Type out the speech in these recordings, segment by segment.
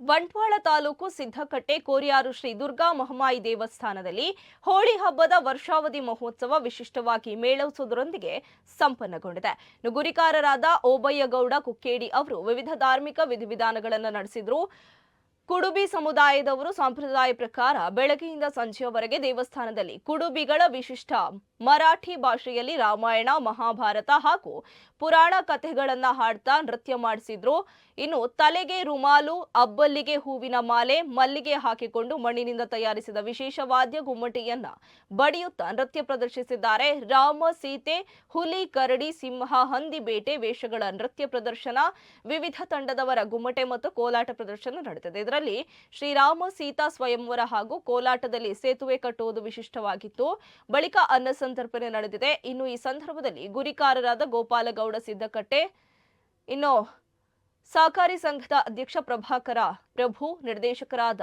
ಬಂಟ್ವಾಳ ತಾಲೂಕು ಸಿದ್ದಕಟ್ಟೆ ಕೋರಿಯಾರು ಶ್ರೀ ದುರ್ಗಾ ಮಹಾಮಾಯಿ ದೇವಸ್ಥಾನದಲ್ಲಿ ಹೋಳಿ ಹಬ್ಬದ ವರ್ಷಾವಧಿ ಮಹೋತ್ಸವ ವಿಶಿಷ್ಟವಾಗಿ ಮೇಳೋತ್ಸವದೊಂದಿಗೆ ಸಂಪನ್ನಗೊಂಡಿದೆ. ಗುರಿಕಾರರಾದ ಓಬಯ್ಯಗೌಡ ಕುಕ್ಕೇಡಿ ಅವರು ವಿವಿಧ ಧಾರ್ಮಿಕ ವಿಧಿವಿಧಾನಗಳನ್ನು ನಡೆಸಿದರು. ಕುಡುಬಿ ಸಮುದಾಯದವರು ಸಂಪ್ರದಾಯ ಪ್ರಕಾರ ಬೆಳಗ್ಗೆಯಿಂದ ಸಂಜೆಯವರೆಗೆ ದೇವಸ್ಥಾನದಲ್ಲಿ ಕುಡುಬಿಗಳ ವಿಶಿಷ್ಟ ಮರಾಠಿ ಭಾಷೆಯಲ್ಲಿ ರಾಮಾಯಣ, ಮಹಾಭಾರತ ಹಾಗೂ ಪುರಾಣ ಕಥೆಗಳನ್ನು ಹಾಡ್ತಾ ನೃತ್ಯ ಮಾಡಿಸಿದ್ರು. ಇನ್ನು ತಲೆಗೆ ರುಮಾಲು, ಅಬ್ಬಲ್ಲಿಗೆ ಹೂವಿನ ಮಾಲೆ, ಮಲ್ಲಿಗೆ ಹಾಕಿಕೊಂಡು ಮಣ್ಣಿನಿಂದ ತಯಾರಿಸಿದ ವಿಶೇಷ ವಾದ್ಯ ಗುಮ್ಮಟಿಯನ್ನ ಬಡಿಯುತ್ತಾ ನೃತ್ಯ ಪ್ರದರ್ಶಿಸಿದ್ದಾರೆ. ರಾಮ, ಸೀತೆ, ಹುಲಿ, ಕರಡಿ, ಸಿಂಹ, ಹಂದಿ ಬೇಟೆ ವೇಷಗಳ ನೃತ್ಯ ಪ್ರದರ್ಶನ, ವಿವಿಧ ತಂಡದವರ ಗುಮ್ಮಟೆ ಮತ್ತು ಕೋಲಾಟ ಪ್ರದರ್ಶನ ನಡೆದಿದೆ. ಇದರಲ್ಲಿ ಶ್ರೀರಾಮ ಸೀತಾ ಸ್ವಯಂವರ ಹಾಗೂ ಕೋಲಾಟದಲ್ಲಿ ಸೇತುವೆ ಕಟ್ಟುವುದು ವಿಶಿಷ್ಟವಾಗಿತ್ತು. ಬಳಿಕ ಅನ್ನ ಸಂತರ್ಪಣೆ ನಡೆದಿದೆ. ಇನ್ನು ಈ ಸಂದರ್ಭದಲ್ಲಿ ಗುರಿಕಾರರಾದ ಗೋಪಾಲಗೌಡ ಸಿದ್ದಕಟ್ಟೆ, ಇನ್ನು ಸಹಕಾರಿ ಸಂಘದ ಅಧ್ಯಕ್ಷ ಪ್ರಭಾಕರ ಪ್ರಭು, ನಿರ್ದೇಶಕರಾದ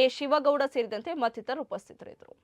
ಎ ಶಿವಗೌಡ ಸೇರಿದಂತೆ ಮತ್ತಿತರರು ಉಪಸ್ಥಿತರಿದ್ದರು.